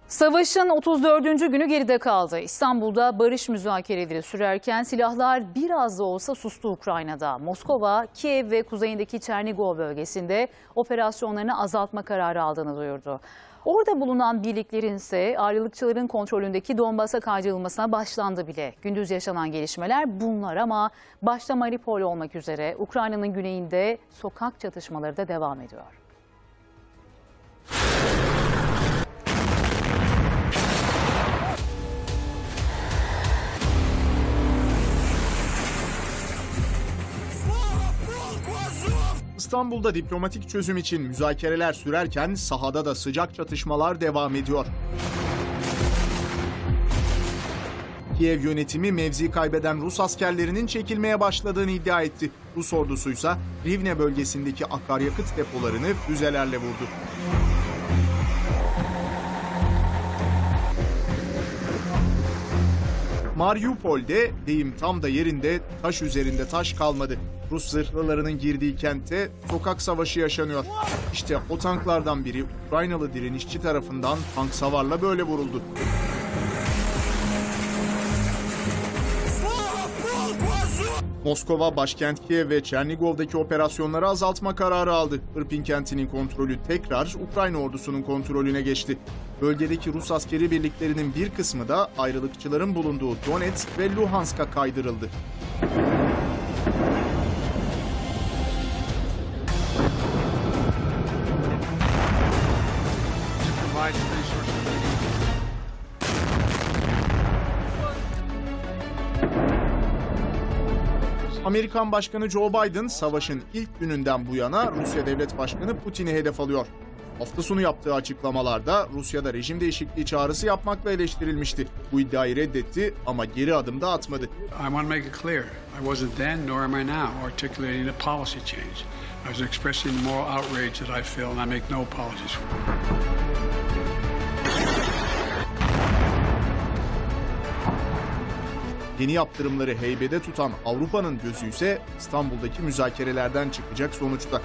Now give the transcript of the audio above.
Savaşın 34. günü geride kaldı. İstanbul'da barış müzakereleri sürerken silahlar biraz da olsa sustu Ukrayna'da. Moskova, Kiev ve kuzeyindeki Çernigov bölgesinde operasyonlarını azaltma kararı aldığını duyurdu. Orada bulunan birliklerin ise ayrılıkçıların kontrolündeki Donbas'a kaydırılmasına başlandı bile. Gündüz yaşanan gelişmeler bunlar ama başta Mariupol olmak üzere Ukrayna'nın güneyinde sokak çatışmaları da devam ediyor. İstanbul'da diplomatik çözüm için müzakereler sürerken sahada da sıcak çatışmalar devam ediyor. Kiev yönetimi mevzi kaybeden Rus askerlerinin çekilmeye başladığını iddia etti. Rus ordusuysa Rivne bölgesindeki akaryakıt depolarını füzelerle vurdu. Mariupol'de deyim tam da yerinde, taş üzerinde taş kalmadı. Rus zırhlılarının girdiği kentte sokak savaşı yaşanıyor. İşte o tanklardan biri Ukraynalı direnişçi tarafından tank savarla böyle vuruldu. Moskova, başkent Kiev ve Çernigov'daki operasyonları azaltma kararı aldı. Irpin kentinin kontrolü tekrar Ukrayna ordusunun kontrolüne geçti. Bölgedeki Rus askeri birliklerinin bir kısmı da ayrılıkçıların bulunduğu Donetsk ve Luhansk'a kaydırıldı. Amerikan Başkanı Joe Biden, savaşın ilk gününden bu yana Rusya Devlet Başkanı Putin'i hedef alıyor. Hafta sonu yaptığı açıklamalarda Rusya'da rejim değişikliği çağrısı yapmakla eleştirilmişti. Bu iddiayı reddetti ama geri adım da atmadı. I want to make it clear. I wasn't then, nor am I now, articulating a policy change. I was expressing the moral outrage that I feel, and I make no apologies for it. Yeni yaptırımları heybede tutan Avrupa'nın gözü ise İstanbul'daki müzakerelerden çıkacak sonuçta.